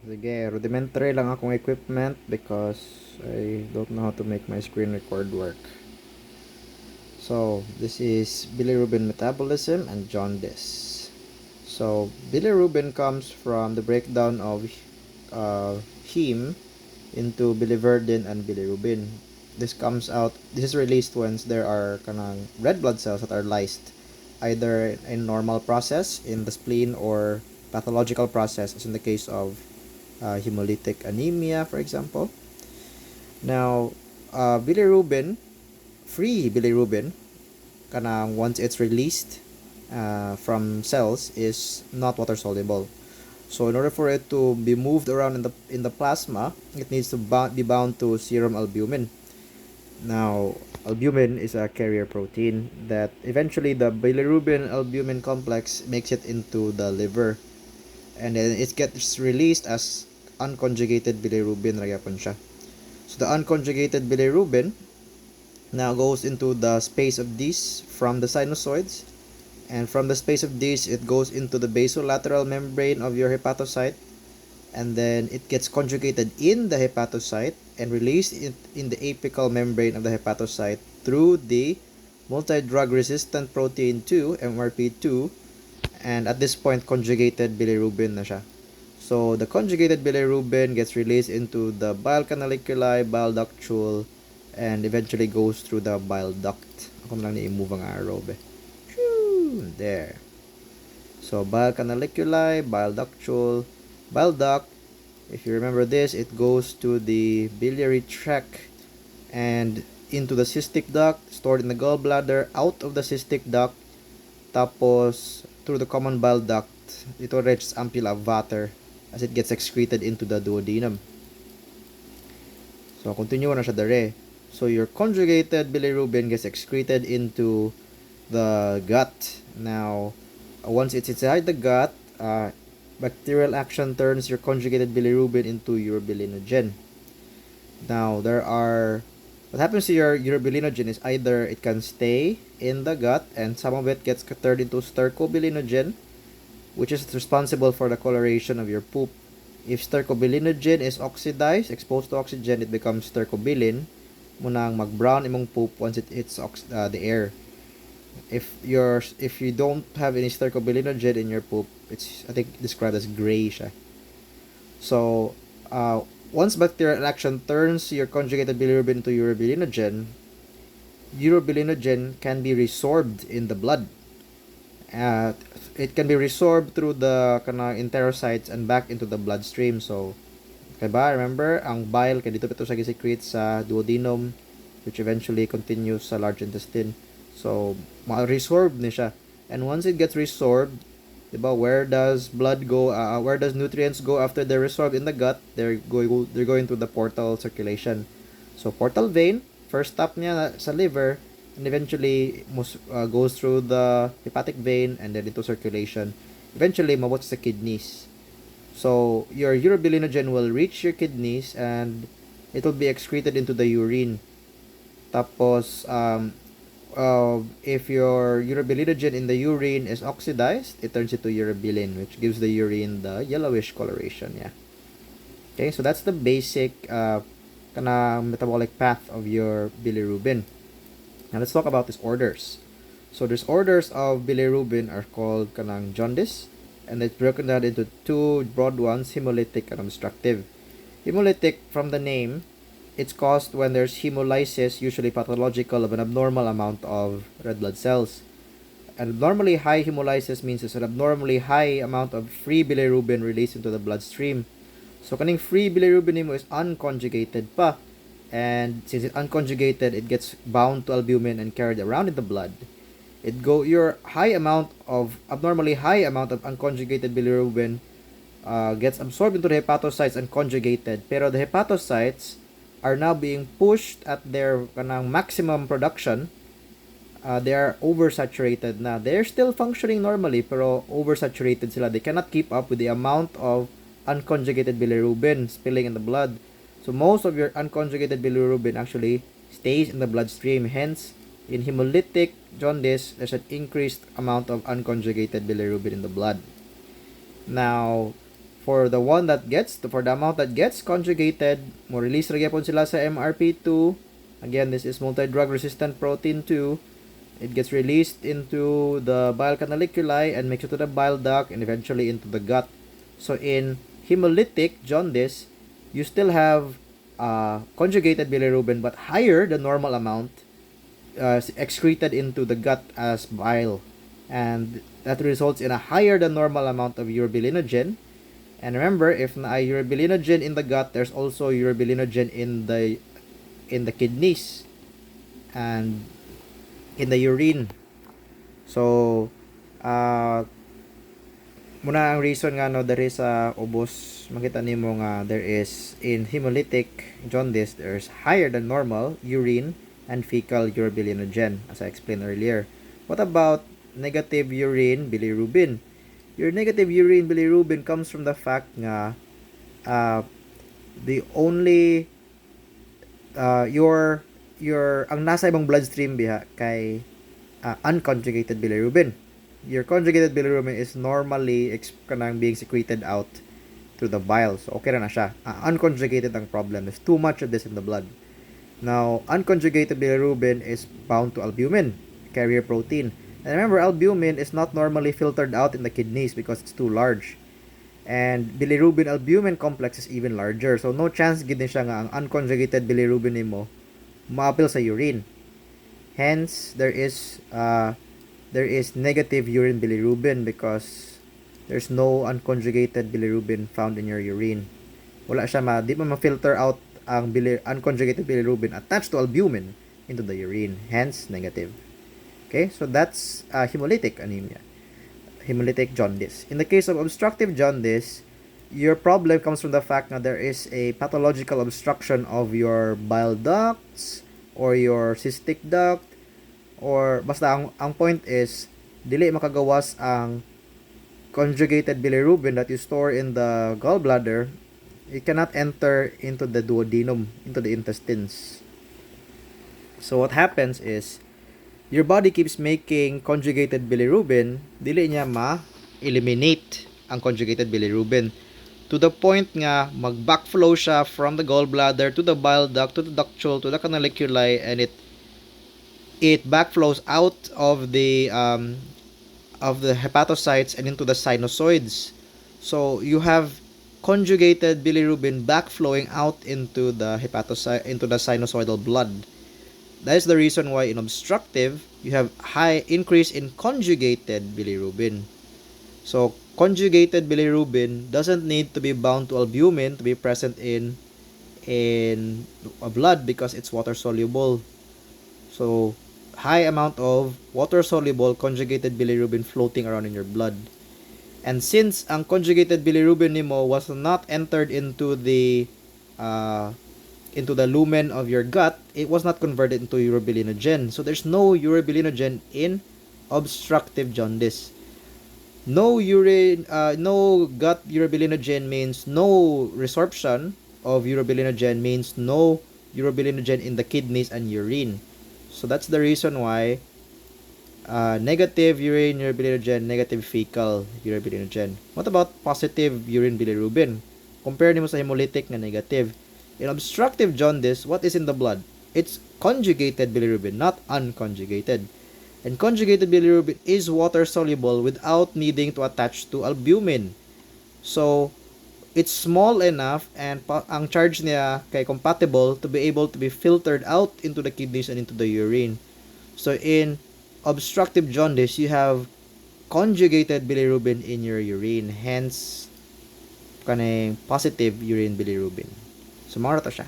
Sige, rudimentary lang akong equipment because I don't know how to make my screen record work. So, this is bilirubin metabolism and jaundice. So, bilirubin comes from the breakdown of heme into biliverdin and bilirubin. This is released when there are kanang red blood cells that are lysed, either in normal process in the spleen or pathological process, as in the case of hemolytic anemia, for example. Now, bilirubin, free bilirubin, kanang once it's released from cells, is not water soluble. So in order for it to be moved around in the plasma, it needs to be bound to serum albumin. Now, albumin is a carrier protein that eventually the bilirubin albumin complex makes it into the liver, and then it gets released as unconjugated bilirubin rayapon siya. So the unconjugated bilirubin now goes into the space of these from the sinusoids, and from the space of these it goes into the basolateral membrane of your hepatocyte, and then it gets conjugated in the hepatocyte and released in the apical membrane of the hepatocyte through the multi-drug resistant protein 2, MRP2, and at this point conjugated bilirubin na siya. So the conjugated bilirubin gets released into the bile canaliculi, bile ductule, and eventually goes through the bile duct. Ako lang ni-move ang arrow be. There. So bile canaliculi, bile ductule, bile duct. If you remember this, it goes to the biliary tract and into the cystic duct, stored in the gallbladder, out of the cystic duct, tapos through the common bile duct, ito reaches ampulla of Vater as it gets excreted into the duodenum. So continue na siya dere. So your conjugated bilirubin gets excreted into the gut. Now, once it's inside the gut, bacterial action turns your conjugated bilirubin into urobilinogen. Now, what happens to your urobilinogen is either it can stay in the gut and some of it gets turned into stercobilinogen, which is responsible for the coloration of your poop. If stercobilinogen is oxidized, exposed to oxygen, it becomes stercobilin. Munang mag-brown imong poop once it hits the air. If you don't have any stercobilinogen in your poop, it's I think described as gray siya. So once bacterial action turns your conjugated bilirubin to urobilinogen, urobilinogen can be resorbed in the blood. It can be resorbed through the enterocytes and back into the bloodstream. So kaya ba, remember, ang bile kaya dito siya gisecrete sa duodenum, which eventually continues sa large intestine. So ma-resorb ni siya. And once it gets resorbed, diba, where does blood go, where does nutrients go after they're resorbed in the gut? They're going to the portal circulation. So portal vein, first stop niya sa liver, and eventually goes through the hepatic vein and then into circulation. Eventually mabot sa kidneys. So your urobilinogen will reach your kidneys and it will be excreted into the urine. Tapos if your urobilinogen in the urine is oxidized, it turns into urobilin, which gives the urine the yellowish coloration. Yeah. Okay, so that's the basic metabolic path of your bilirubin. Now let's talk about these orders. So there's orders of bilirubin are called kanang jaundice, and it's broken down into two broad ones, hemolytic and obstructive. Hemolytic, from the name, it's caused when there's hemolysis, usually pathological, of an abnormal amount of red blood cells. An abnormally high hemolysis means there's an abnormally high amount of free bilirubin released into the bloodstream. So kaning free bilirubin mo is unconjugated pa. And since it's unconjugated, it gets bound to albumin and carried around in the blood. Your abnormally high amount of unconjugated bilirubin gets absorbed into the hepatocytes and conjugated. Pero the hepatocytes are now being pushed at their maximum production. They are oversaturated na. They're still functioning normally, pero oversaturated sila. They cannot keep up with the amount of unconjugated bilirubin spilling in the blood. So most of your unconjugated bilirubin actually stays in the bloodstream. Hence, in hemolytic jaundice, there's an increased amount of unconjugated bilirubin in the blood. Now, for the amount that gets conjugated, mo release ra gyapon sila sa MRP2. Again, this is multi-drug resistant protein 2. It gets released into the bile canaliculi and makes it to the bile duct and eventually into the gut. So in hemolytic jaundice, you still have conjugated bilirubin but higher than normal amount excreted into the gut as bile, and that results in a higher than normal amount of urobilinogen. And remember, if na urobilinogen in the gut, there's also urobilinogen in the kidneys and in the urine. So muna ang reason nga no there is ubos makita nimo nga there is in hemolytic jaundice there's higher than normal urine and fecal urobilinogen, as I explained earlier. What about negative urine bilirubin? Your negative urine bilirubin comes from the fact nga the only your ang nasa ibang bloodstream biha kay unconjugated bilirubin. Your conjugated bilirubin is normally kanang being secreted out through the bile. So okay na siya. Unconjugated ang problem. There's too much of this in the blood. Now, unconjugated bilirubin is bound to albumin, carrier protein. And remember, albumin is not normally filtered out in the kidneys because it's too large. And bilirubin albumin complex is even larger. So no chance gid ni siya nga ang unconjugated bilirubin nimo maapil sa urine. Hence, there is negative urine bilirubin because there's no unconjugated bilirubin found in your urine. Wala siya di man ma-filter out ang unconjugated bilirubin attached to albumin into the urine. Hence, negative. Okay, so that's hemolytic anemia. Hemolytic jaundice. In the case of obstructive jaundice, your problem comes from the fact that there is a pathological obstruction of your bile ducts or your cystic duct, or basta ang point is dili makagawas ang conjugated bilirubin that you store in the gallbladder. It cannot enter into the duodenum, into the intestines. So what happens is your body keeps making conjugated bilirubin, dili niya ma-eliminate ang conjugated bilirubin to the point nga mag-backflow siya from the gallbladder to the bile duct, to the ductule, to the canaliculi, and it backflows out of the hepatocytes and into the sinusoids. So you have conjugated bilirubin backflowing out into the hepatocyte, into the sinusoidal blood. That is the reason why in obstructive, you have high increase in conjugated bilirubin. So, conjugated bilirubin doesn't need to be bound to albumin to be present in a blood because it's water soluble. So, high amount of water soluble conjugated bilirubin floating around in your blood. And since ang conjugated bilirubin nimo was not entered into the lumen of your gut, it was not converted into urobilinogen. So there's no urobilinogen in obstructive jaundice. No gut urobilinogen means no resorption of urobilinogen, means no urobilinogen in the kidneys and urine. So that's the reason why negative urine urobilinogen, negative fecal urobilinogen. What about positive urine bilirubin? Compare nimo sa hemolytic na negative. In obstructive jaundice, what is in the blood? It's conjugated bilirubin, not unconjugated. And conjugated bilirubin is water soluble without needing to attach to albumin. So, it's small enough and ang charge niya kay compatible to be able to be filtered out into the kidneys and into the urine. So, in obstructive jaundice, you have conjugated bilirubin in your urine. Hence, kanang positive urine bilirubin. So, mga siya.